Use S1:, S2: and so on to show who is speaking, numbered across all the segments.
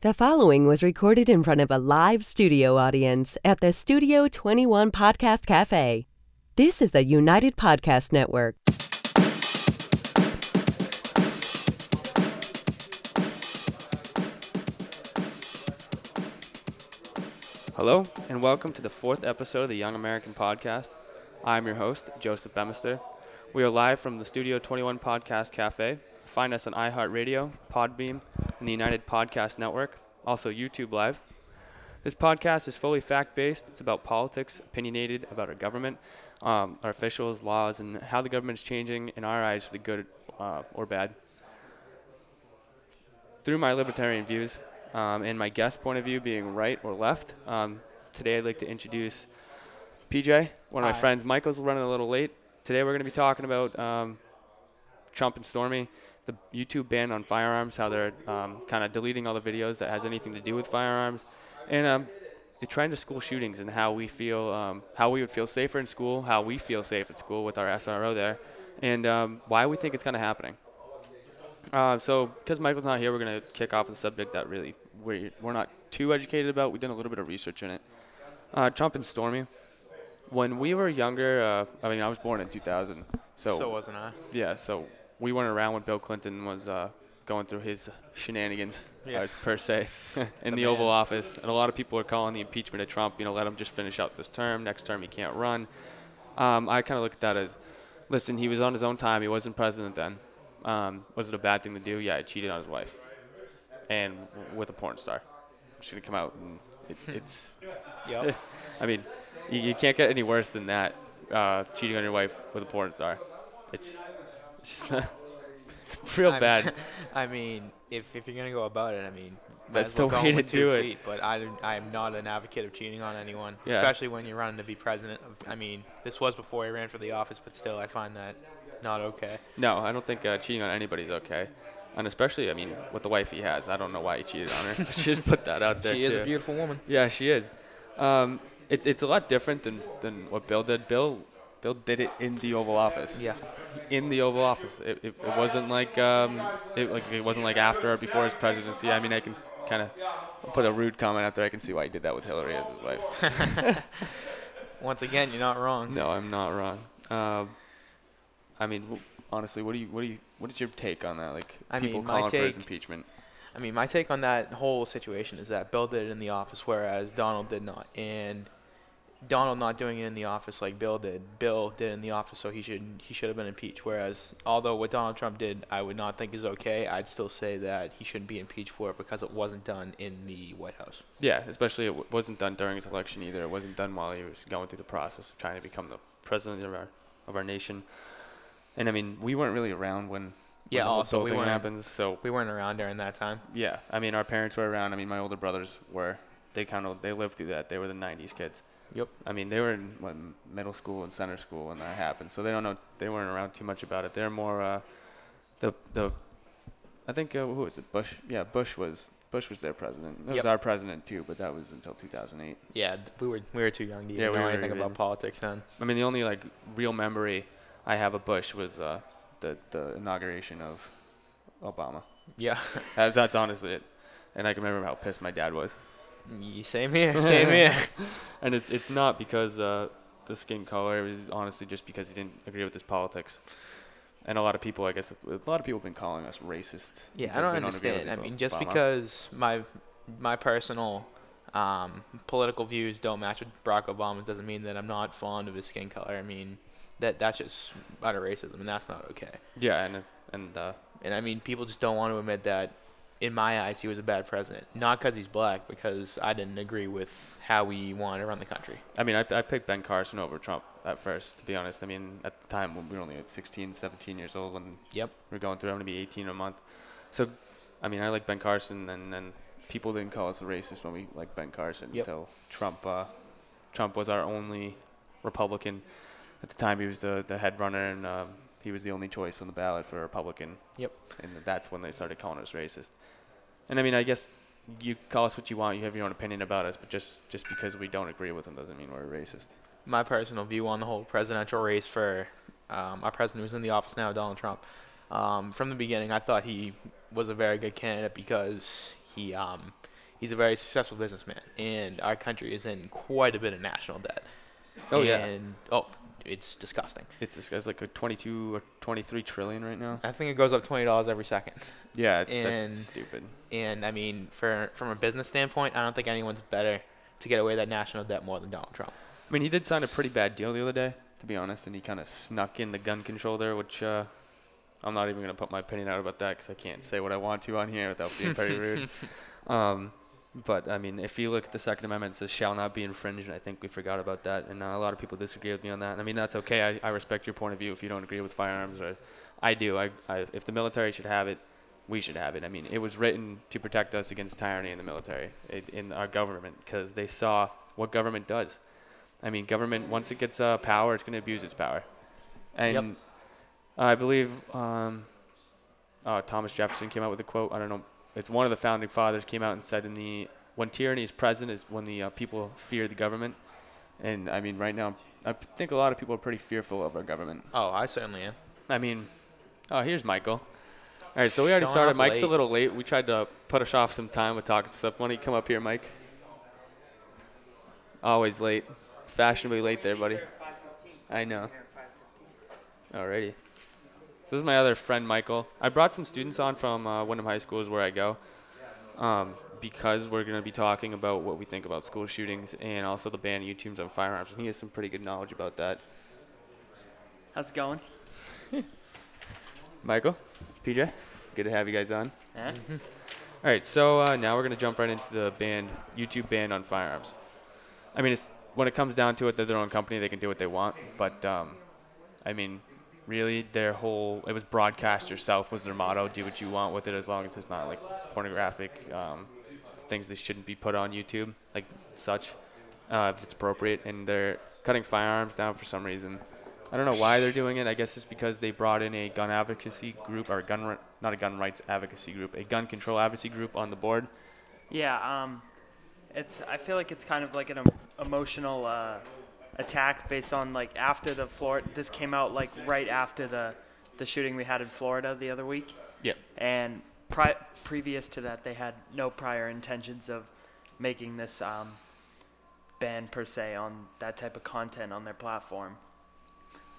S1: The following was recorded in front of a live studio audience at the Studio 21 Podcast Cafe. This is the United Podcast Network.
S2: Hello, and welcome to the fourth episode of the Young American Podcast. I'm your host, Joseph Bemister. We are live from the Studio 21 Podcast Cafe. Find us on iHeartRadio, Podbeam, and the United Podcast Network, also YouTube Live. This podcast is fully fact-based. It's about politics, opinionated about our government, our officials, laws, and how the government is changing in our eyes for the good or bad. Through my libertarian views and my guest point of view being right or left, today I'd like to introduce PJ, one of my friends. Michael's running a little late. Today we're going to be talking about Trump and Stormy, the YouTube ban on firearms, how they're kind of deleting all the videos that has anything to do with firearms, and the trend of school shootings and how we feel, how we would feel safer in school, how we feel safe at school with our SRO there, and why we think it's kind of happening. So because Michael's not here, we're going to kick off with a subject that really we're not too educated about. We've done a little bit of research in it. Trump and Stormy. When we were younger, I was born in 2000. So
S3: wasn't I.
S2: Yeah, so we weren't around when Bill Clinton was going through his shenanigans, per se, in the Oval Office. And a lot of people are calling the impeachment of Trump, let him just finish out this term. Next term he can't run. I kind of look at that as, listen, he was on his own time. He wasn't president then. Was it a bad thing to do? Yeah, he cheated on his wife. And with a porn star. She's going to come out and it's...
S3: Yep.
S2: I mean, you can't get any worse than that, cheating on your wife with a porn star. It's real bad.
S3: I mean, if you're going to go about it,
S2: that's the way to do it.
S3: But I'm not an advocate of cheating on anyone,
S2: Yeah.
S3: especially when you're running to be president. This was before he ran for the office, but still, I find that not okay.
S2: No, I don't think cheating on anybody's okay. And especially, with the wife he has. I don't know why he cheated on her. Let's just put that out there,
S3: She is a beautiful woman.
S2: Yeah, she is. It's a lot different than what Bill did. Bill did it in the Oval Office.
S3: Yeah.
S2: In the Oval Office. It wasn't like it wasn't like after or before his presidency. I can kind of put a rude comment out there. I can see why he did that with Hillary as his wife.
S3: Once again, you're not wrong.
S2: No, I'm not wrong. Honestly, what is your take on that? People calling for his impeachment.
S3: My take on that whole situation is that Bill did it in the office, whereas Donald did not. And Donald not doing it in the office like Bill did it in the office, so he should have been impeached. Whereas, although what Donald Trump did, I would not think is okay, I'd still say that he shouldn't be impeached for it because it wasn't done in the White House.
S2: Yeah, especially it wasn't done during his election either. It wasn't done while he was going through the process of trying to become the president of our nation. And we weren't really around when the whole thing happens. So
S3: we weren't around during that time.
S2: Yeah, our parents were around. My older brothers were. They lived through that. They were the '90s kids.
S3: Yep.
S2: They were in middle school and center school when that happened, so they don't know. They weren't around too much about it. They're more I think who was it? Bush. Yeah, Bush was their president. It was our president too, but that was until 2008.
S3: Yeah, we were too young to even know anything about politics then.
S2: The only real memory I have of Bush was the inauguration of Obama.
S3: Yeah.
S2: That's honestly it. And I can remember how pissed my dad was.
S3: Same here.
S2: And it's not because the skin color. It was honestly just because he didn't agree with his politics. And a lot of people, have been calling us racists.
S3: Yeah, I don't understand. Just because my personal political views don't match with Barack Obama doesn't mean that I'm not fond of his skin color. That's just utter racism, and that's not okay.
S2: Yeah, and
S3: people just don't want to admit that. In my eyes, he was a bad president. Not because he's black, because I didn't agree with how we wanted to run the country.
S2: I picked Ben Carson over Trump at first, to be honest. At the time, when we were only 16, 17 years old, and we were going through, I'm going to be 18 in a month. So, I like Ben Carson, and people didn't call us a racist when we liked Ben Carson until Trump. Trump was our only Republican. At the time, he was the head runner, and he was the only choice on the ballot for a Republican.
S3: Yep.
S2: And that's when they started calling us racist. And I guess you call us what you want. You have your own opinion about us, but just because we don't agree with them doesn't mean we're racist.
S3: My personal view on the whole presidential race for our president who's in the office now, Donald Trump, from the beginning, I thought he was a very good candidate because he he's a very successful businessman, and our country is in quite a bit of national debt.
S2: Oh,
S3: and, it's disgusting.
S2: It's like a 22 or 23 trillion right now.
S3: I think it goes up $20 every second.
S2: Yeah, that's stupid.
S3: And I mean, from a business standpoint, I don't think anyone's better to get away with that national debt more than Donald Trump.
S2: I mean, he did sign a pretty bad deal the other day, to be honest, and he kind of snuck in the gun control there, which I'm not even going to put my opinion out about that because I can't say what I want to on here without being very rude. But, I mean, if you look at the Second Amendment, it says shall not be infringed, and I think we forgot about that. And a lot of people disagree with me on that. I mean, that's okay. I respect your point of view if you don't agree with firearms. Or I do. If the military should have it, we should have it. I mean, it was written to protect us against tyranny in the military, in our government, because they saw what government does. I mean, government, once it gets power, it's going to abuse its power. And I believe Thomas Jefferson came out with a quote. I don't know. It's one of the founding fathers came out and said, when tyranny is present is when the people fear the government. And, I mean, right now, I think a lot of people are pretty fearful of our government.
S3: Oh, I certainly am.
S2: I mean, here's Michael. All right, so we already started. Mike's a little late. We tried to put us off some time with talking stuff. Why don't you come up here, Mike? Always late. Fashionably late there, buddy. I know. Alrighty. This is my other friend, Michael. I brought some students on from Wyndham High School is where I go because we're going to be talking about what we think about school shootings and also the ban of YouTubes on firearms. And he has some pretty good knowledge about that.
S4: How's it going?
S2: Michael, PJ, good to have you guys on.
S4: Yeah.
S2: All right, so now we're going to jump right into the YouTube ban on firearms. I mean, when it comes down to it, they're their own company. They can do what they want. But, I mean, really, it was broadcast yourself was their motto. Do what you want with it as long as it's not, like, pornographic things that shouldn't be put on YouTube, like such, if it's appropriate. And they're cutting firearms down for some reason. I don't know why they're doing it. I guess it's because they brought in a gun advocacy group, or not a gun rights advocacy group, a gun control advocacy group on the board.
S4: Yeah, I feel like it's kind of like an emotional attack based on like after the Florida. This came out like right after the shooting we had in Florida the other week.
S2: Yeah.
S4: And previous to that, they had no prior intentions of making this ban per se on that type of content on their platform.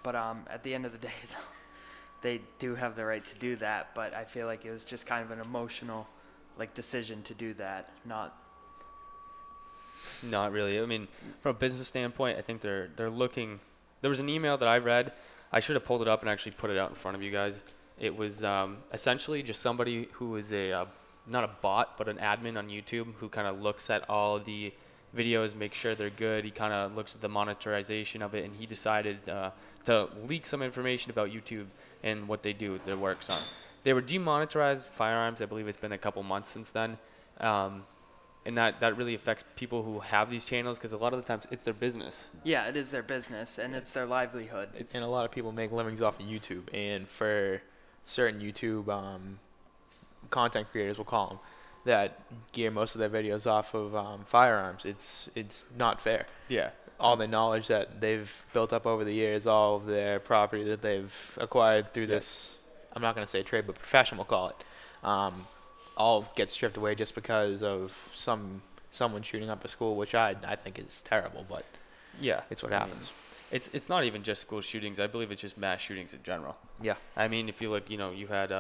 S4: But at the end of the day, they do have the right to do that. But I feel like it was just kind of an emotional, like, decision to do that. Not
S2: really. I mean, from a business standpoint, I think they're looking. There was an email that I read. I should have pulled it up and actually put it out in front of you guys. It was essentially just somebody who is not a bot, but an admin on YouTube who kind of looks at all of the videos, make sure they're good. He kind of looks at the monetization of it, and he decided to leak some information about YouTube and what they do, their works on. They were demonetized firearms. I believe it's been a couple months since then. And that really affects people who have these channels because a lot of the times it's their business.
S4: Yeah, it is their business, and it's their livelihood.
S3: And a lot of people make livings off of YouTube. And for certain YouTube content creators, we'll call them, that gear most of their videos off of firearms, it's not fair.
S2: Yeah.
S3: All the knowledge that they've built up over the years, all of their property that they've acquired through this, I'm not going to say trade, but profession, we'll call it, all gets stripped away just because of someone shooting up a school, which I think is terrible, but
S2: yeah,
S3: it's what happens.
S2: It's not even just school shootings. I believe it's just mass shootings in general.
S3: Yeah.
S2: I mean, if you look, you had,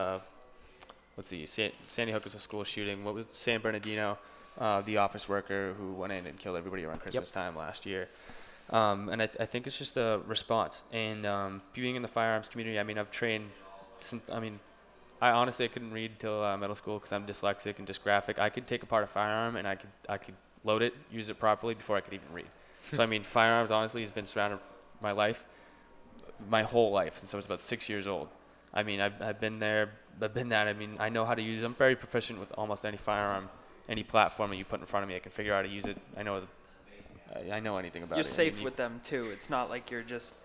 S2: let's see, Sandy Hook was a school shooting. What was San Bernardino, the office worker who went in and killed everybody around Christmas time last year. And I think it's just a response. And being in the firearms community, I mean, I've trained since, I honestly couldn't read till middle school because I'm dyslexic and dysgraphic. I could take apart a firearm and I could load it, use it properly before I could even read. So, I mean, firearms honestly has been surrounded my life, my whole life since I was about 6 years old. I mean, I've been there, I've been that. I mean, I know how to use them. I'm very proficient with almost any firearm, any platform that you put in front of me. I can figure out how to use it. I know anything about it.
S4: You're safe with them, too. It's not like you're just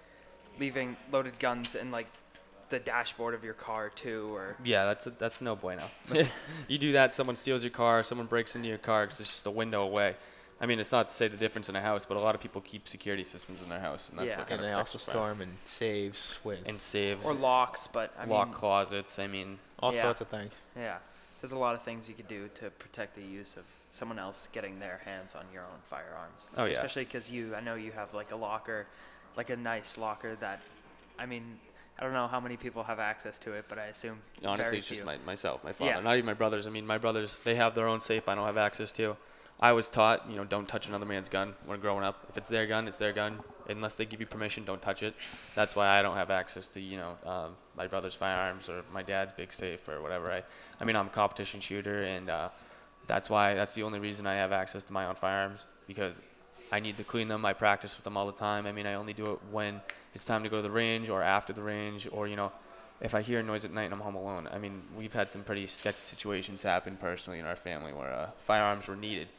S4: leaving loaded guns in, like, the dashboard of your car, too, or...
S2: Yeah, that's no bueno. You do that, someone steals your car, someone breaks into your car because it's just a window away. I mean, it's not to say the difference in a house, but a lot of people keep security systems in their house, and that's what kind
S3: of. And they also storm and saves with.
S2: And saves.
S4: Or locks, but
S2: lock closets. I mean,
S3: all sorts of things.
S4: Yeah. there's a lot of things you could do to protect the use of someone else getting their hands on your own firearms.
S2: Oh, yeah.
S4: Especially because I know you have like a locker, like a nice locker that, I mean, I don't know how many people have access to it, but I assume
S2: Honestly,
S4: very
S2: it's
S4: few.
S2: just myself, my father,
S4: Yeah.
S2: not even my brothers. I mean, my brothers, they have their own safe I don't have access to. I was taught, don't touch another man's gun when growing up. If it's their gun, it's their gun. Unless they give you permission, don't touch it. That's why I don't have access to, my brother's firearms or my dad's big safe or whatever. I mean, I'm a competition shooter, and that's the only reason I have access to my own firearms, because I need to clean them. I practice with them all the time. I mean, I only do it when it's time to go to the range or after the range, or, if I hear a noise at night and I'm home alone. I mean, we've had some pretty sketchy situations happen personally in our family where firearms were needed.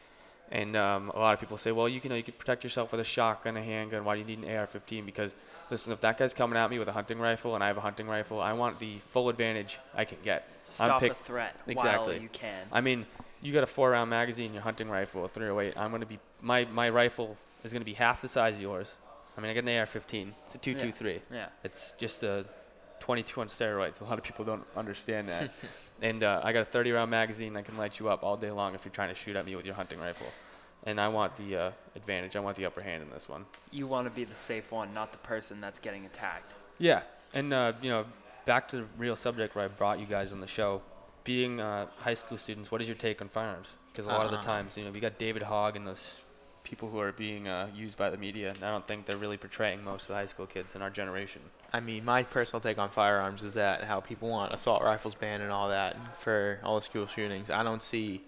S2: And a lot of people say, well, you can protect yourself with a shotgun, a handgun. Why do you need an AR-15? Because, listen, if that guy's coming at me with a hunting rifle and I have a hunting rifle, I want the full advantage I can get.
S4: Stop a threat
S2: exactly.
S4: while you can.
S2: I mean, you got a 4-round magazine, your hunting rifle, a 308. I'm going to be my rifle is going to be half the size of yours. I mean, I got an AR-15. It's a 223.
S4: Yeah.
S2: It's just a 22 on steroids. A lot of people don't understand that. And I got a 30-round magazine. I can light you up all day long if you're trying to shoot at me with your hunting rifle. And I want the advantage. I want the upper hand in this one.
S4: You want to be the safe one, not the person that's getting attacked.
S2: Yeah. And, back to the real subject where I brought you guys on the show. Being high school students, what is your take on firearms? Because a lot of the times, we got David Hogg and those people who are being used by the media, and I don't think they're really portraying most of the high school kids in our generation.
S3: I mean, my personal take on firearms is that how people want assault rifles banned and all that for all the school shootings. I don't see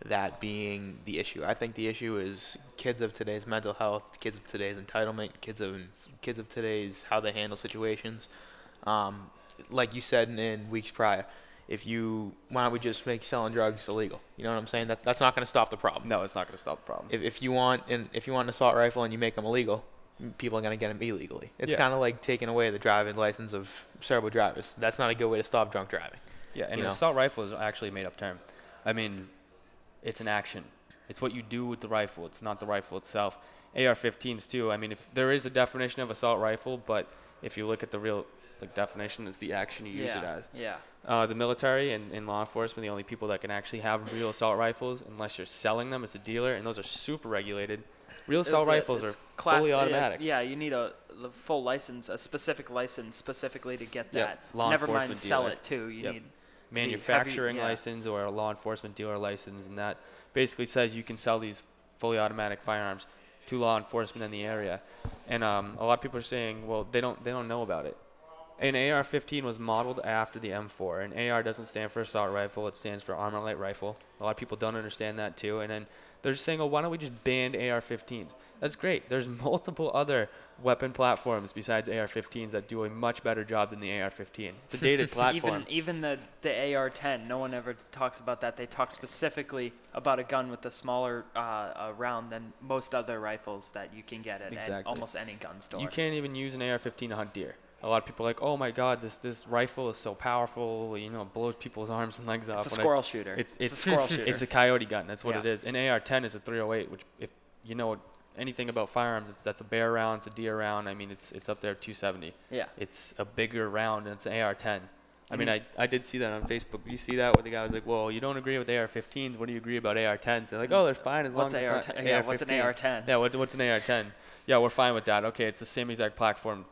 S3: that being the issue. I think the issue is kids of today's mental health, kids of today's entitlement, kids of today's how they handle situations. Like you said in weeks prior, why don't we just make selling drugs illegal? You know what I'm saying? That's not going to stop the problem.
S2: No, it's not going to stop the problem.
S3: If you want an assault rifle and you make them illegal, people are going to get them illegally. It's kind of like taking away the driving license of cerebral drivers. That's not a good way to stop drunk driving.
S2: Yeah, and an assault rifle is actually a made-up term. I mean, it's an action. It's what you do with the rifle. It's not the rifle itself. AR-15s too. I mean, if there is a definition of assault rifle, but if you look at the real definition, it's the action you use it as.
S4: Yeah.
S2: The military and law enforcement, the only people that can actually have real assault rifles, unless you're selling them as a dealer, and those are super regulated. Real assault rifles are fully automatic.
S4: Yeah, you need a full license, a specific license specifically to get that.
S2: Yep. Law
S4: Never
S2: enforcement
S4: mind sell
S2: dealer.
S4: it too. You need
S2: manufacturing
S4: heavy,
S2: license or a law enforcement dealer license, and that basically says you can sell these fully automatic firearms to law enforcement in the area. And a lot of people are saying, well, they don't know about it. An AR-15 was modeled after the M4. An AR doesn't stand for assault rifle. It stands for armor light rifle. A lot of people don't understand that too. And then they're just saying, oh, why don't we just ban AR-15s? That's great. There's multiple other weapon platforms besides AR-15s that do a much better job than the AR-15. It's a dated platform.
S4: Even the AR-10, no one ever talks about that. They talk specifically about a gun with a smaller round than most other rifles that you can get at almost any gun store.
S2: You can't even use an AR-15 to hunt deer. A lot of people are like, oh my God, this rifle is so powerful, it blows people's arms and legs off.
S4: It's a squirrel shooter.
S2: It's
S4: a squirrel shooter.
S2: It's a coyote gun. That's what it is. An AR-10 is a 308, which if you know anything about firearms, that's a bear round, it's a deer round. I mean, it's up there 270.
S4: Yeah.
S2: It's a bigger round, and it's an AR-10. I mean, I did see that on Facebook. You see that where the guy was like, well, you don't agree with AR-15s. What do you agree about AR-10s? They're like, oh, they're fine as long as it's not AR-15.
S4: What's an AR-10?
S2: Yeah, what's an AR-10? Yeah, we're fine with that. Okay, it's the same exact platform,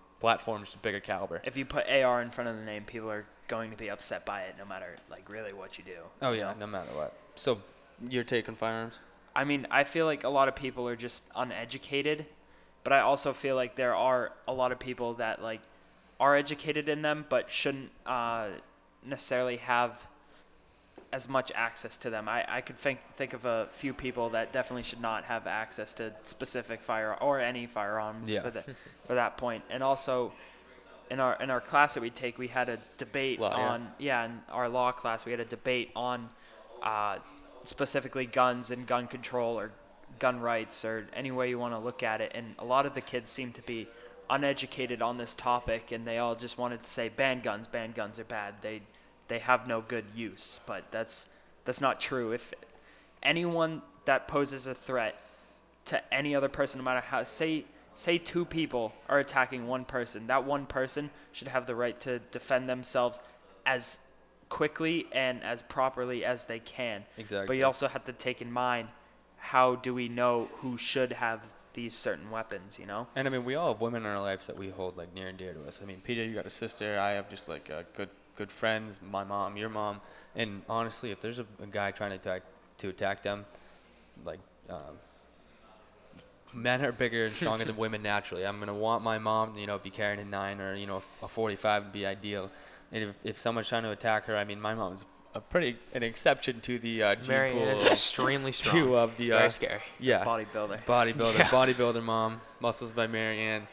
S2: just a bigger caliber.
S4: If you put AR in front of the name, people are going to be upset by it no matter, really what you do.
S2: Oh, yeah, no matter what. So, your take on firearms?
S4: I mean, I feel like a lot of people are just uneducated, but I also feel like there are a lot of people that, are educated in them but shouldn't necessarily have as much access to them. I could think of a few people that definitely should not have access to specific or any firearms for that point. And also, in our class that we take, we had a debate in our law class we had a debate on specifically guns and gun control or gun rights or any way you want to look at it. And a lot of the kids seem to be uneducated on this topic, and they all just wanted to say ban guns are bad. They have no good use, but that's not true. If anyone that poses a threat to any other person, no matter how, say two people are attacking one person, that one person should have the right to defend themselves as quickly and as properly as they can.
S2: Exactly.
S4: But you also have to take in mind, how do we know who should have these certain weapons, you know?
S2: And I mean, we all have women in our lives that we hold like near and dear to us. I mean, PJ, you got a sister. I have just like good friends. My mom, your mom. And honestly, if there's a guy trying to attack them, like men are bigger and stronger than women naturally. I'm gonna want my mom, be carrying a 9 or a 45 would be ideal. And if someone's trying to attack her, I mean, my mom's an exception to the gene
S3: Marianne
S2: pool.
S3: is extremely strong.
S2: Two of the
S3: It's very scary.
S2: Yeah.
S4: Bodybuilder.
S2: Bodybuilder mom. Muscles by Marianne.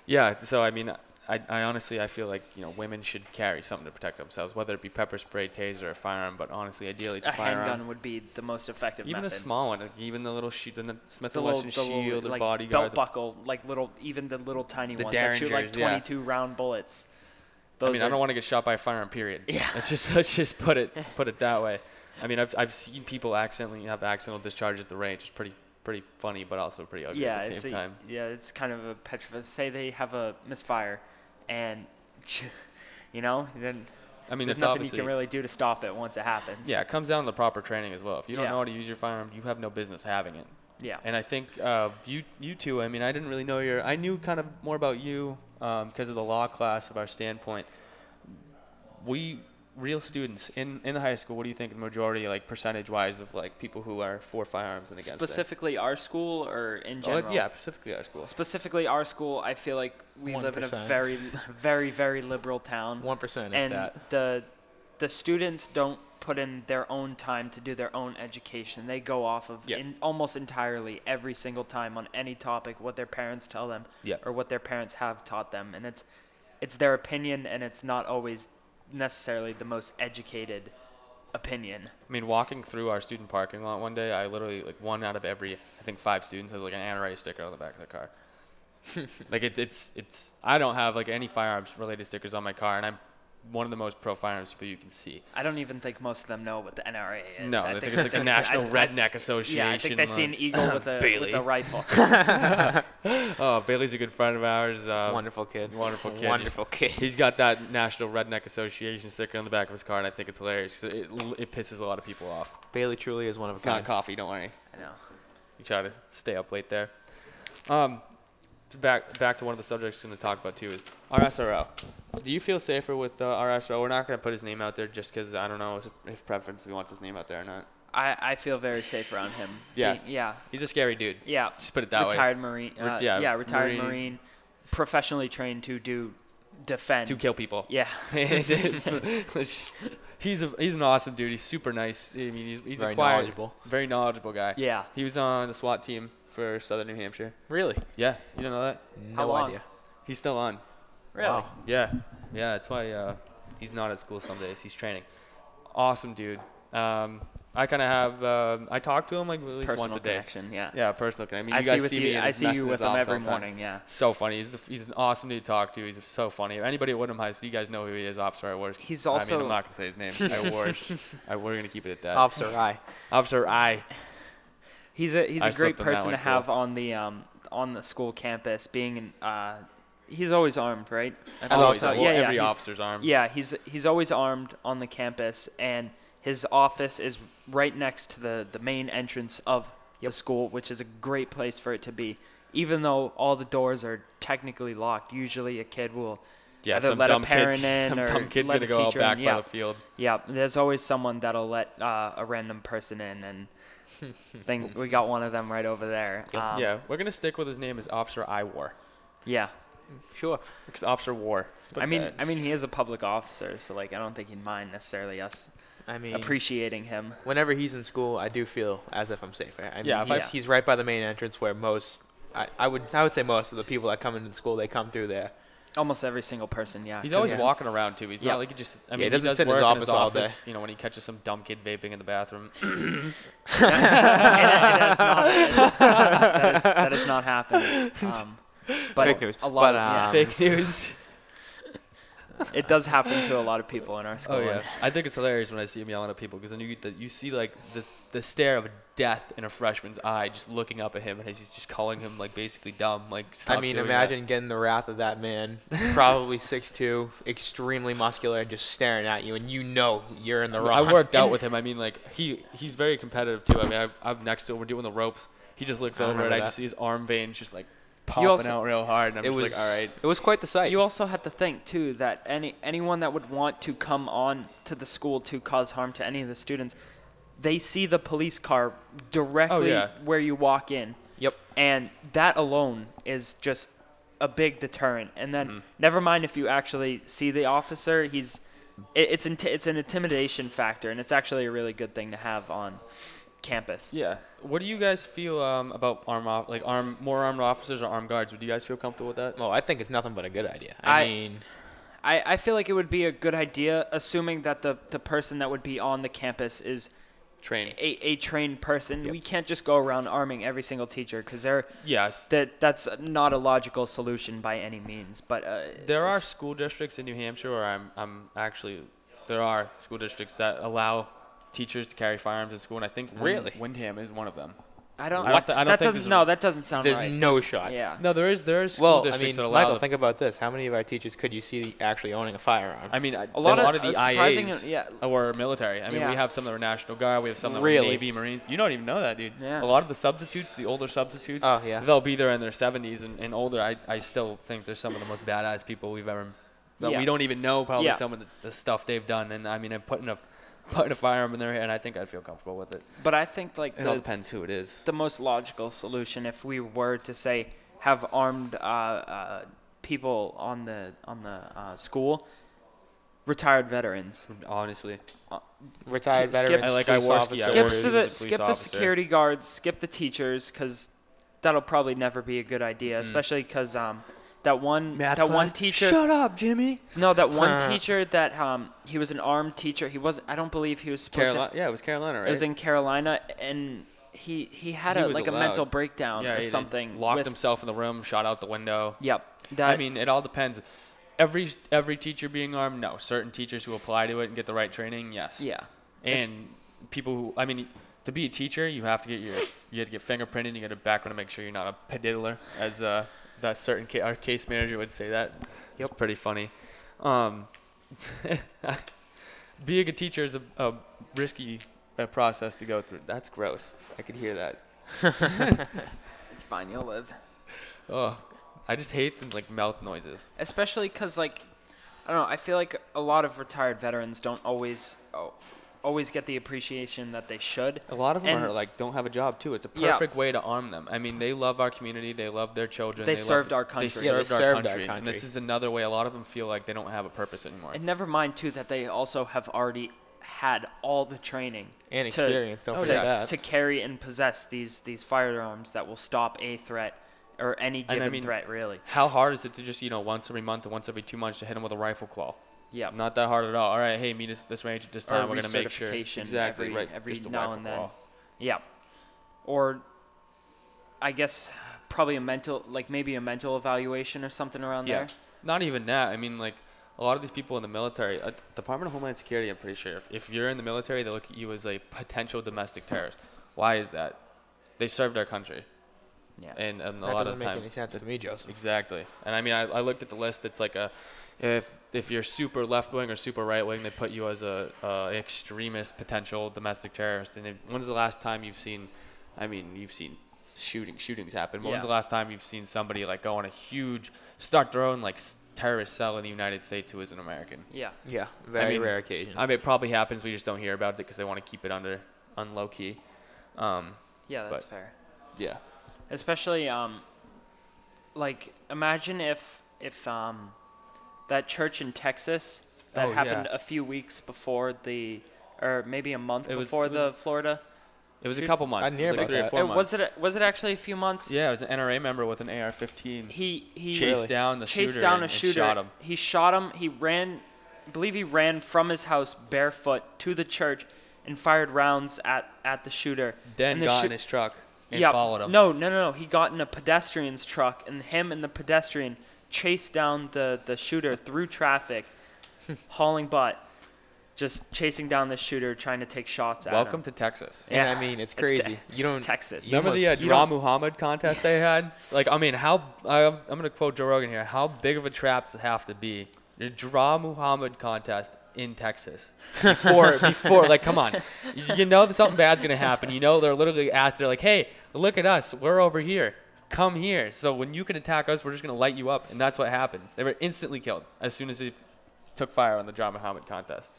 S2: Yeah. So I mean, I honestly feel like women should carry something to protect themselves, whether it be pepper spray, taser, or firearm. But honestly, ideally, it's a firearm.
S4: Handgun would be the most effective
S2: Even
S4: method.
S2: a small one, like even the little the Smith &
S4: The
S2: Wesson
S4: little,
S2: shield, or
S4: like
S2: bodyguard.
S4: belt buckle, like even the little tiny
S2: The
S4: ones that shoot like
S2: Derringers, yeah.
S4: 22 round bullets.
S2: I mean, I don't want to get shot by a firearm. Period.
S4: Yeah.
S2: Let's just put it that way. I mean, I've seen people have accidental discharge at the range. It's pretty funny, but also pretty ugly at the same time.
S4: Yeah, it's kind of a petrified. Say they have a misfire, and then
S2: I mean,
S4: there's
S2: it's
S4: nothing you
S2: obviously,
S4: can really do to stop it once it happens.
S2: Yeah, it comes down to the proper training as well. If you don't
S4: Yeah.
S2: know how to use your firearm, you have no business having it.
S4: Yeah.
S2: And I think you two, I mean, I didn't really know I knew kind of more about you because of the law class of our standpoint. We real students in the high school, what do you think the majority, like percentage-wise, of like people who are for firearms and against it?
S4: Specifically our school or in general?
S2: Yeah, specifically our school.
S4: Specifically our school, I feel like we live in a
S3: 1%.
S4: very, very, very liberal town.
S3: 1% of
S4: And
S3: that.
S4: the students don't put in their own time to do their own education. They go off of almost entirely every single time on any topic what their parents tell them or what their parents have taught them. And it's their opinion, and it's not always necessarily the most educated opinion.
S2: I mean, walking through our student parking lot one day, I literally, like, one out of every, I think 5 students has like an NRA sticker on the back of their car. Like it's I don't have like any firearms related stickers on my car, and I'm one of the most pro firearms people you can see.
S4: I don't even think most of them know what the NRA is.
S2: No, I think it's like the National Redneck Association.
S4: Yeah, I think they see an eagle with a rifle.
S2: Oh, Bailey's a good friend of ours.
S3: Wonderful kid.
S2: Wonderful kid.
S3: Wonderful kid.
S2: He's got that National Redneck Association sticker on the back of his car, and I think it's hilarious. It pisses a lot of people off.
S3: Bailey truly is one of a
S2: It's
S3: kind.
S2: not coffee, don't worry.
S4: I know.
S2: You try to stay up late there. Back to one of the subjects we're going to talk about too is our SRO. Do you feel safer with our SRO? We're not going to put his name out there just because I don't know if preference he wants his name out there or not.
S4: I feel very safe around him.
S2: Yeah. He's a scary dude.
S4: Yeah.
S2: Just put it that
S4: retired
S2: way.
S4: Marine.
S2: Marine.
S4: Retired Marine. Professionally trained to defend.
S2: To kill people.
S4: Yeah.
S2: He's an awesome dude. He's super nice. I mean, he's
S3: Very
S2: a quiet,
S3: knowledgeable.
S2: very knowledgeable guy.
S4: Yeah.
S2: He was on the SWAT team for Southern New Hampshire.
S3: Really?
S2: Yeah. You don't know that?
S3: No
S4: How long?
S3: idea.
S2: He's still on.
S4: Really?
S3: Wow.
S2: Yeah. Yeah, that's why he's not at school some days. He's training. Awesome dude. I kind of have I talk to him like at least
S4: Personal
S2: once a day.
S4: connection, yeah.
S2: Yeah, personal connection. I mean,
S4: I
S2: you
S4: see
S2: guys
S4: with
S2: see
S4: you.
S2: me.
S4: I see you with him every morning. Yeah.
S2: So funny. He's an awesome dude to talk to. He's so funny. Anybody at Woodham High School, you guys know who he is. Officer I Wars.
S4: He's also.
S2: I mean, I'm not gonna say his name. I Wars. We're gonna keep it at that.
S3: Officer I.
S2: Officer I.
S4: He's a great
S2: slipped on that
S4: person
S2: one,
S4: to have on the school campus. Being he's always armed, right?
S2: Every officer's armed.
S4: Yeah, he's always armed on the campus, and his office is right next to the main entrance of the school, which is a great place for it to be. Even though all the doors are technically locked, usually a kid will either let a parent in
S2: some
S4: or
S2: dumb kid's
S4: let
S2: gonna
S4: a
S2: go out
S4: teacher
S2: back
S4: in.
S2: by the field.
S4: Yeah, there's always someone that'll let a random person in, and we got one of them right over there.
S2: Yeah, we're gonna stick with his name as Officer I War.
S4: Yeah.
S3: Sure.
S2: Because Officer War.
S4: I mean, he is a public officer, so like I don't think he'd mind necessarily us appreciating him.
S3: Whenever he's in school, I do feel as if I'm safer. I mean, he's right by the main entrance where I would say most of the people that come into school, they come through there.
S4: Almost every single person, yeah.
S2: He's always walking around too. He's not like he just. I mean,
S3: he doesn't
S2: does
S3: sit in his
S2: work
S3: office all day.
S2: You know, when he catches some dumb kid vaping in the bathroom.
S4: That is not happening. But
S3: Fake news.
S4: A lot
S3: But,
S4: of
S2: Fake news.
S4: It does happen to a lot of people in our school.
S2: Oh yeah, I think it's hilarious when I see him yelling at people because then you see like the stare of death in a freshman's eye, just looking up at him and he's just calling him like basically dumb. Like, stop
S3: I mean,
S2: doing
S3: imagine
S2: that.
S3: getting the wrath of that man, probably 6'2", extremely muscular, and just staring at you, and you know you're in the wrong.
S2: I worked out with him. I mean, like he's very competitive too. I mean, I'm next to him. We're doing the ropes. He just looks over and
S3: remember
S2: I
S3: that.
S2: just see his arm veins just like popping out real hard, and I'm just like, all right.
S3: It was quite the sight.
S4: You also have to think too that anyone that would want to come on to the school to cause harm to any of the students, they see the police car directly where you walk in.
S3: Yep.
S4: And that alone is just a big deterrent. And then never mind if you actually see the officer, it's an intimidation factor, and it's actually a really good thing to have on campus.
S2: Yeah. What do you guys feel about more armed officers or armed guards? Would you guys feel comfortable with that?
S3: Well, I think it's nothing but a good idea.
S4: I feel like it would be a good idea, assuming that the person that would be on the campus is
S2: Trained.
S4: A trained person.
S2: Yep.
S4: We can't just go around arming every single teacher because
S2: Yes.
S4: that's not a logical solution by any means. But
S2: there are school districts in New Hampshire where there are school districts that allow teachers to carry firearms in school, and I think Windham is one of them.
S4: That doesn't sound
S3: There's
S4: right.
S3: no shot.
S4: Yeah.
S2: No, there is school districts that allow
S3: Michael,
S2: them.
S3: think about this. How many of our teachers could you see actually owning a firearm?
S2: I mean, a
S4: lot
S2: lot
S4: of
S2: of the
S4: surprising-
S2: IAs
S4: yeah.
S2: or military. I mean,
S4: Yeah.
S2: we have some that are National Guard. We have some that are
S3: Really?
S2: Navy, Marines. You don't even know that, dude.
S4: Yeah.
S2: A lot of the substitutes, the older substitutes,
S3: Oh, yeah.
S2: they'll be there in their 70s and older. I still think they're some of the most badass people we've ever. That
S4: Yeah.
S2: we don't even know probably
S4: Yeah.
S2: some of the stuff they've done. And I mean, I'm putting a firearm in their hand, I think I'd feel comfortable with it.
S4: But I think like
S2: It all depends who it is.
S4: the most logical solution, if we were to say have armed people on the school, retired veterans.
S2: Honestly,
S3: Retired
S4: skip-
S3: veterans,
S2: I like
S3: police
S2: Iworski,
S3: officers.
S4: Skip
S2: Skip
S4: to
S2: police
S4: skip the
S2: officer.
S4: security guards, skip the teachers, because that'll probably never be a good idea, especially because that one teacher.
S2: Shut up, Jimmy.
S4: No, that one teacher that he was an armed teacher. He wasn't. I don't believe he was supposed to.
S2: Yeah, it was Carolina, right?
S4: It was in Carolina, and he had
S2: He was
S4: a
S2: allowed.
S4: mental breakdown or
S2: he
S4: something.
S2: locked himself in the room, shot out the window.
S4: Yep.
S2: I mean, it all depends. Every teacher being armed, no. Certain teachers who apply to it and get the right training, yes.
S4: Yeah.
S2: And people who, I mean, to be a teacher, you have to get fingerprinted. You get a background to make sure you're not a peddler, as that certain our case manager would say that. Yep. It's pretty funny. Being a teacher is a risky process to go through. That's gross. I could hear that.
S4: It's fine. You'll live.
S2: Oh, I just hate the mouth noises.
S4: Especially because I don't know. I feel like a lot of retired veterans don't always get the appreciation that they should.
S2: A lot of them
S4: And-
S2: don't have a job too. It's a
S4: Yeah.
S2: perfect way to arm them. I mean, they love our community. They love their children.
S4: They served our country.
S2: They
S3: Yeah, they
S2: served our
S3: served our
S2: country. And this
S3: country.
S2: is another way. A lot of them feel like they don't have a purpose anymore.
S4: And never mind too that they also have already had all the training
S3: And experience, don't forget that.
S4: to carry and possess these firearms that will stop a threat or any given threat, really.
S2: How hard is it to just once every month or once every 2 months to hit them with a rifle claw?
S4: Yeah.
S2: Not that hard at all. All right, hey, meet us at this range at this
S4: Or
S2: time. We're gonna make sure
S4: recertification
S2: exactly right.
S4: every
S2: just a
S4: now
S2: rifle
S4: and then.
S2: claw.
S4: Yeah. Or I guess probably maybe a mental evaluation or something around there.
S2: Not even that. I mean, a lot of these people in the military, Department of Homeland Security, I'm pretty sure, if you're in the military, they look at you as a potential domestic terrorist. Why is that? They served our country.
S4: Yeah.
S2: And a
S3: That
S2: lot
S3: doesn't
S2: of
S3: make
S2: time,
S3: any sense to me, Joseph.
S2: Exactly. And I mean, I looked at the list. It's like if you're super left wing or super right wing, they put you as a extremist potential domestic terrorist. And when's the last time you've seen? I mean, you've seen shootings happen. But when's the last time you've seen somebody go on start their own terrorist cell in the United States who is an American?
S4: Yeah.
S3: Yeah, very rare occasion.
S2: I mean, it probably happens. We just don't hear about it because they want to keep it on low key.
S4: Yeah, that's
S2: but-
S4: fair.
S2: Yeah.
S4: Especially imagine if that church in Texas that happened a few weeks before or maybe a month before the Florida.
S2: It was a couple months.
S3: I knew
S2: It was
S3: about
S2: 3 or
S3: that.
S2: 4 months.
S4: Was it actually a few months?
S2: Yeah, it was an NRA member with an AR-15.
S4: He
S2: chased down the shooter
S4: a
S2: and
S4: shooter.
S2: shot him.
S4: He shot him. He ran. I believe he ran from his house barefoot to the church and fired rounds at the shooter.
S2: Then
S4: and the
S2: got in his truck and
S4: Yeah,
S2: followed him.
S4: No. He got in a pedestrian's truck, and him and the pedestrian chased down the shooter through traffic hauling butt, just chasing down the shooter, trying to take shots at
S2: Welcome
S4: him.
S2: to Texas.
S3: And I mean, it's crazy. You don't
S4: Texas.
S3: you
S2: Remember the
S3: almost-
S2: Draw Muhammad contest they had? Like, I mean, I'm going to quote Joe Rogan here. How big of a trap does it have to be? The Draw Muhammad contest in Texas. Before, like, come on. You know that something bad's going to happen. You know they're literally asked, they're like, hey, look at us. We're over here. Come here. So when you can attack us, we're just going to light you up. And that's what happened. They were instantly killed as soon as they took fire on the Draw Muhammad contest.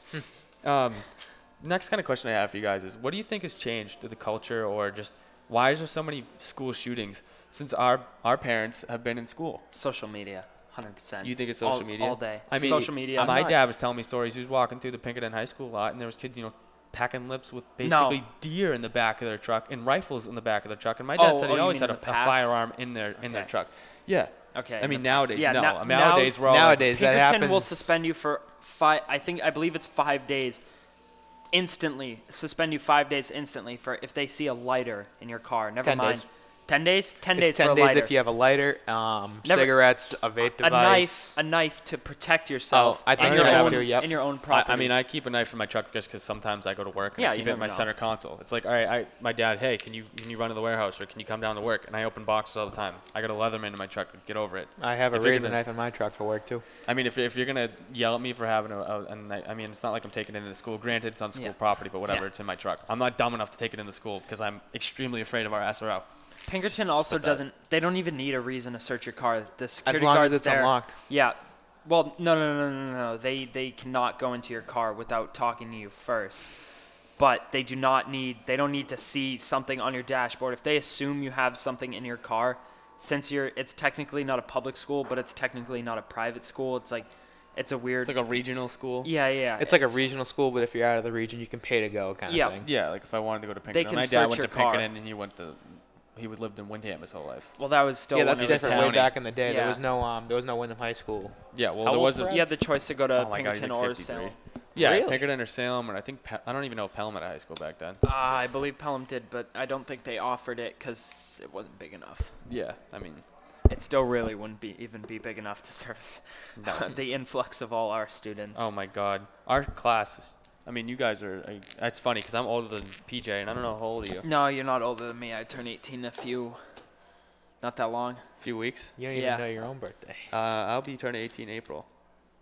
S2: Next kind of question I have for you guys is, what do you think has changed to the culture, or just why is there so many school shootings since our parents have been in school?
S4: Social media, 100%.
S2: You think it's social media?
S4: All day.
S2: I mean,
S4: social media.
S2: My dad was telling me stories. He was walking through the Pinkerton High School lot, and there was kids, packing lips with basically deer in the back of their truck and rifles in the back of their truck. And my dad said he always had a firearm in their truck. Yeah.
S4: Okay.
S2: I mean, nowadays,
S4: yeah,
S2: no. Nowadays, we're all
S3: nowadays that
S4: Pinkerton
S3: happens.
S4: will suspend you for I believe it's 5 days instantly. Suspend you 5 days instantly for if they see a lighter in your car. Never
S3: 10
S4: mind.
S3: days.
S4: 10 days? 10 days
S3: It's
S4: for
S3: 10
S4: a
S3: days
S4: lighter.
S3: if you have a lighter, cigarettes, a vape device.
S4: A knife to protect yourself.
S3: I think
S4: in
S3: I
S4: your
S3: have
S4: own,
S3: to, yep.
S4: in your own property.
S2: I mean, I keep a knife in my truck just because sometimes I go to work and I keep it in my center console. It's like, all right, my dad, hey, can you run to the warehouse, or can you come down to work? And I open boxes all the time. I got a Leatherman in my truck. Get over it.
S3: I have a
S2: If you're
S3: razor
S2: gonna-
S3: knife in my truck for work too.
S2: I mean, if you're gonna yell at me for having a knife, I mean, it's not like I'm taking it into school. Granted, it's on school property, but whatever.
S4: Yeah.
S2: It's in my truck. I'm not dumb enough to take it into school because I'm extremely afraid of our SRO.
S4: Pinkerton also doesn't. They don't even need a reason to search your car. The security
S3: As long
S4: guard's
S3: as it's
S4: there.
S3: unlocked.
S4: Yeah. Well, no. They cannot go into your car without talking to you first. But they don't need to see something on your dashboard. If they assume you have something in your car, since it's technically not a public school, but it's technically not a private school. It's like, it's a weird.
S2: It's like a regional school.
S4: Yeah.
S3: It's like a regional school, but if you're out of the region, you can pay to go kind of thing.
S2: Yeah, like if I wanted to go to
S4: They
S2: Pinkerton,
S4: can
S2: my dad
S4: search
S2: went
S4: your
S2: to
S4: car.
S2: Pinkerton and he lived in Windham his whole life.
S4: Well, that was still.
S3: Yeah,
S4: when
S3: that's
S4: it was
S3: different. Way
S2: county.
S3: back in the day,
S4: Yeah.
S3: there was no Wyndham High School.
S2: Yeah, well,
S3: How
S2: there
S3: old
S2: was
S3: were
S4: You had the choice to go to
S2: Oh my God, he's
S4: Pinkerton
S2: like
S4: or
S2: 53.
S4: Salem.
S2: Yeah,
S3: Really?
S2: Pinkerton or Salem, or I think I don't even know if Pelham had a high school back then.
S4: I believe Pelham did, but I don't think they offered it because it wasn't big enough.
S2: Yeah, I mean,
S4: It still really wouldn't even be big enough to service the influx of all our students.
S2: oh my God, our class is. I mean, you guys are. That's funny because I'm older than PJ, and I don't know how old are you.
S4: No, you're not older than me. I turn 18 not that long.
S2: A few weeks.
S3: You don't
S4: Yeah.
S3: even know your own birthday.
S2: I'll be turning 18 April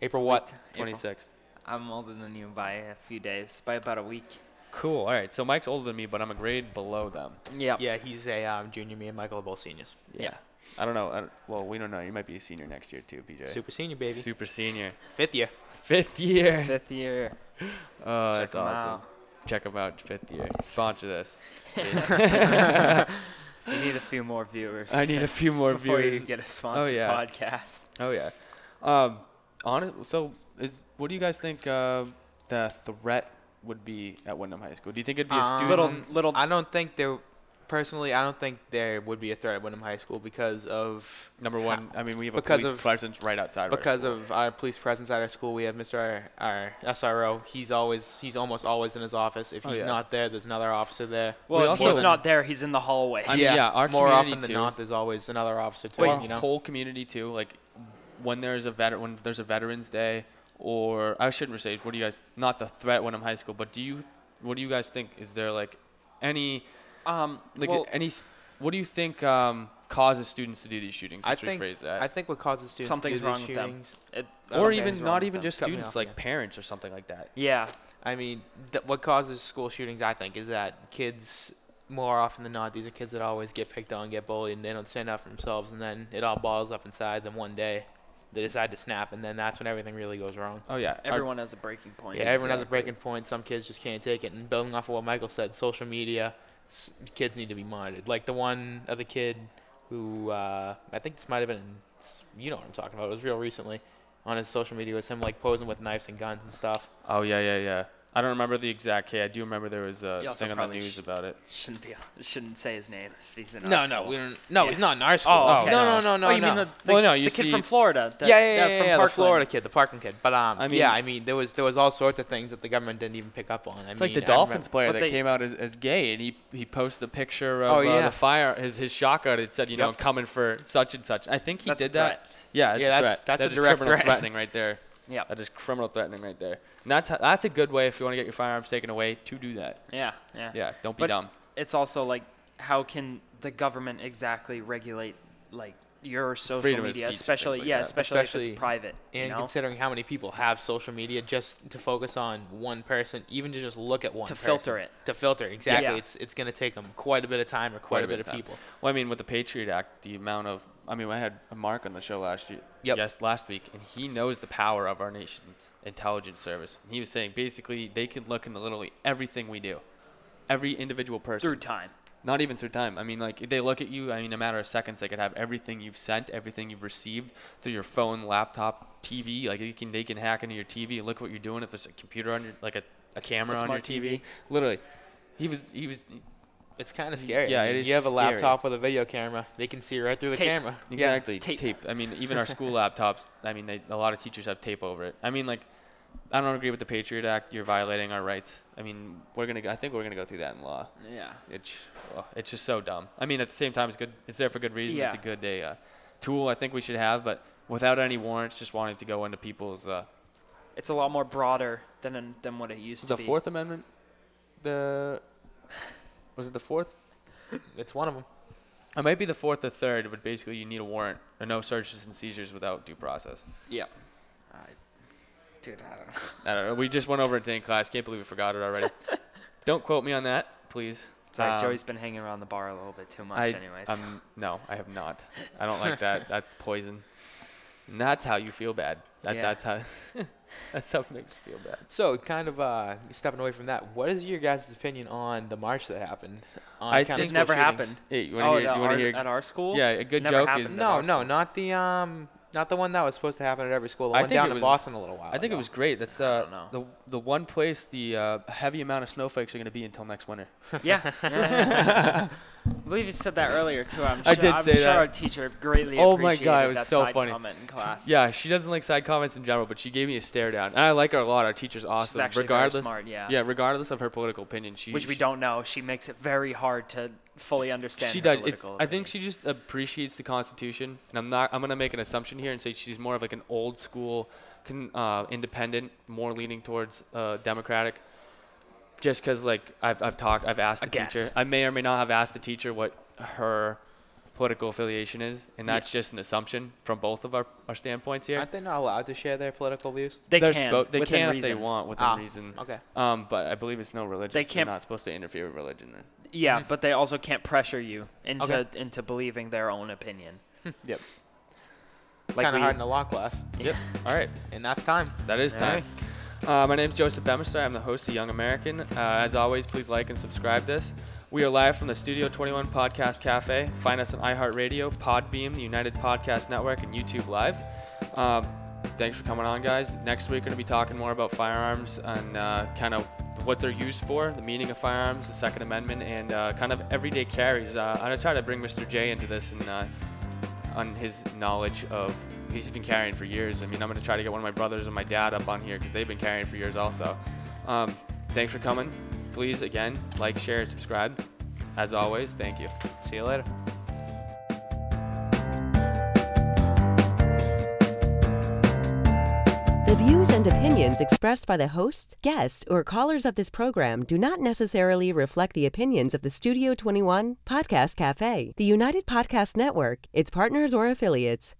S3: April what?
S2: 26th.
S4: I'm older than you by a few days, by about a week.
S2: Cool. All right. So Mike's older than me, but I'm a grade below them.
S4: Yeah.
S3: Yeah, he's a junior. Me and Michael are both seniors.
S4: Yeah.
S2: I don't know. Well, we don't know. You might be a senior next year too, PJ.
S3: Super senior, baby.
S2: Super senior.
S3: 5th year.
S2: 5th year.
S4: 5th year.
S2: Oh,
S4: Check
S2: that's
S4: 'em
S2: awesome.
S4: out.
S2: Check them out. 5th year. Sponsor this.
S4: You need a few more viewers.
S2: I need a few more
S4: before
S2: viewers.
S4: you get a sponsored
S2: yeah.
S4: podcast.
S2: Oh yeah. So what do you guys think the threat would be at Windham High School? Do you think it'd be a student?
S4: Little.
S3: I don't think there would be a threat at Windham High School because of
S2: Number one, I mean, we have a
S3: because
S2: police
S3: of-
S2: presence right outside
S3: because
S2: our school.
S3: of our police presence at our school. We have our SRO. He's almost always in his office. If he's
S2: yeah.
S3: not there, there's another officer there.
S4: Well,
S2: We
S4: if
S2: also-
S4: he's not there, he's in the hallway.
S2: I mean, yeah, our
S3: more
S2: community
S3: often than
S2: too.
S3: not, there's always another officer too.
S2: Our
S3: you know.
S2: whole community too. Like when there's a Veterans Day, or I shouldn't say. What do you guys? Not the threat at Windham High School, but what do you guys think? Is there like any what do you think causes students to do these shootings?
S3: I think
S2: rephrase that.
S3: I think what causes students
S4: Something's
S3: to do
S4: wrong
S3: these
S4: with them.
S3: shootings,
S2: or
S3: something's
S2: even
S3: wrong
S2: not
S3: with
S2: even
S3: them.
S2: just
S3: Cut me
S2: students,
S3: off,
S2: like
S3: yeah.
S2: parents or something like that.
S4: Yeah.
S3: I mean, what causes school shootings, I think, is that kids, more often than not, these are kids that always get picked on, get bullied, and they don't stand up for themselves, and then it all balls up inside them one day. They decide to snap, and then that's when everything really goes wrong.
S2: Oh yeah,
S4: Everyone has a breaking point.
S3: Yeah, everyone has a breaking point. Some kids just can't take it. And building off of what Michael said, social media, kids need to be monitored. Like the one other kid who, I think this might have been, you know what I'm talking about. It was real recently. On his social media was him like posing with knives and guns and stuff.
S2: Oh yeah. I don't remember the exact case. I do remember there was a
S4: You also
S2: thing on the
S4: probably
S2: news about it.
S4: Shouldn't say his name if he's in our
S3: No,
S4: school.
S3: we don't. No,
S4: Yeah.
S3: he's not in our school.
S4: Oh, okay.
S3: No.
S4: Oh, you mean
S2: you
S4: the
S2: see-
S4: kid from Florida?
S3: From
S4: Parkland.
S3: the Florida kid, the Parkland kid. But
S2: I mean-
S3: I mean, there was all sorts of things that the government didn't even pick up on.
S2: It's like the Dolphins player that came out as gay, and he posted a picture of the fire, his shotgun. It said, coming for such and such. I think he
S4: That's
S2: did
S4: a
S2: that.
S4: threat.
S2: Yeah,
S3: Yeah,
S2: a threat.
S3: that's a
S2: That's
S3: direct
S2: criminal
S3: threat.
S2: threatening right there.
S4: Yeah.
S2: That is criminal threatening right there. And that's a good way if you want to get your firearms taken away to do that.
S4: Yeah.
S2: Yeah, don't be
S4: But
S2: dumb.
S4: it's also like, how can the government exactly regulate like your social
S2: Freedom of
S4: media,
S2: speech,
S4: especially
S2: things like that.
S4: especially if it's private.
S3: And
S4: you know?
S3: considering how many people have social media, just to focus on one person, even to just look at one
S4: To
S3: person.
S4: filter it.
S3: To filter, exactly.
S4: Yeah.
S3: It's going to take them quite a bit of time or quite a bit of
S2: time.
S3: people.
S2: Well, I mean, with the Patriot Act, the amount of, I mean, I had Mark on the show last week, and he knows the power of our nation's intelligence service. And he was saying basically they can look into literally everything we do, every individual person.
S4: Through time.
S2: Not even through time. I mean, like, if they look at you, I mean, in a matter of seconds, they could have everything you've sent, everything you've received through your phone, laptop, TV. Like, they can hack into your TV and look what you're doing. If there's a computer on your, like a camera on your TV. Literally. He was.
S3: It's kind of scary.
S2: Yeah, it is.
S3: You have a
S2: scary.
S3: laptop with a video camera. They can see right through the
S4: Tape.
S3: camera.
S2: Exactly.
S4: Yeah,
S2: tape. I mean, even our school laptops, I mean, a lot of teachers have tape over it. I mean, like, I don't agree with the Patriot Act. You're violating our rights. I mean, I think we're going to go through that in law.
S4: Yeah.
S2: It's just so dumb. I mean, at the same time, it's good. It's there for good reason.
S4: Yeah.
S2: It's a good tool I think we should have, but without any warrants, just wanting to go into people's.
S4: It's a lot more broader than what it used to be.
S2: The Fourth Amendment. Was it the Fourth?
S3: It's one of them.
S2: It might be the Fourth or Third, but basically you need a warrant or no searches and seizures without due process.
S4: Yeah. Dude, I don't know.
S2: I don't know. We just went over it in class. Can't believe we forgot it already. Don't quote me on that, please.
S4: Sorry, Joey's been hanging around the bar a little bit too much anyways.
S2: No, I have not. I don't like that. That's poison. And that's how you feel bad. That's how that stuff makes you feel bad.
S3: So, kind of stepping away from that, what is your guys' opinion on the march that happened?
S2: I think
S4: it never happened.
S2: Hey, you want to hear?
S4: At our school?
S2: Yeah, a good
S4: Never
S2: joke
S4: happened
S2: is
S4: at
S3: No,
S4: our
S3: no,
S4: school.
S3: not the one that was supposed to happen at every school. The
S2: I
S3: one
S2: think
S3: down
S2: it
S3: in
S2: was-
S3: Boston a little while
S2: I think
S3: ago.
S2: it was great. That's
S4: I don't know.
S2: the one place the heavy amount of snowflakes are going to be until next winter.
S4: Yeah. I believe you said that earlier too. I'm
S2: I did say
S4: sure
S2: that.
S4: our teacher greatly
S2: Oh my
S4: appreciated
S2: God, it was
S4: that
S2: so
S4: side
S2: funny.
S4: comment in class.
S2: Yeah, she doesn't like side comments in general, but she gave me a stare down, and I like her a lot. Our teacher's awesome.
S4: She's actually
S2: regardless,
S4: very smart, yeah.
S2: Yeah, regardless of her political opinion,
S4: Which we don't know. She makes it very hard to fully understand
S2: She
S4: her
S2: does.
S4: political
S2: I think
S4: opinion.
S2: she just appreciates the Constitution, and I'm gonna make an assumption here and say she's more of like an old school, independent, more leaning towards Democratic. Just because like I've asked the teacher. I may or may not have asked the teacher what her political affiliation is, and that's just an assumption from both of our standpoints here.
S3: Aren't they not allowed to share their political views?
S4: They
S2: They're
S4: can.
S2: they
S4: within
S2: can
S4: reason.
S2: if they want within reason.
S3: Okay.
S2: But I believe it's no religion.
S4: They
S2: so they're
S4: can't-
S2: not supposed to interfere with religion.
S4: Yeah, but they also can't pressure you
S3: Okay.
S4: into believing their own opinion.
S2: Yep.
S4: Like
S3: Kind of
S4: we-
S3: hard in the law class.
S2: Yep. All right.
S3: And that's time.
S2: That is
S4: All
S2: time. My name is Joseph Bemister. I'm the host of Young American. As always, please like and subscribe this. We are live from the Studio 21 Podcast Cafe. Find us on iHeartRadio, Podbeam, the United Podcast Network, and YouTube Live. Thanks for coming on, guys. Next week, we're going to be talking more about firearms and kind of what they're used for, the meaning of firearms, the Second Amendment, and kind of everyday carries. I'm going to try to bring Mr. J into this and on his knowledge of he's been carrying for years. I mean, I'm going to try to get one of my brothers and my dad up on here because they've been carrying for years also. Thanks for coming. Please, again, like, share, and subscribe. As always, thank you.
S3: See you later.
S1: The views and opinions expressed by the hosts, guests, or callers of this program do not necessarily reflect the opinions of the Studio 21 Podcast Cafe, the United Podcast Network, its partners, or affiliates.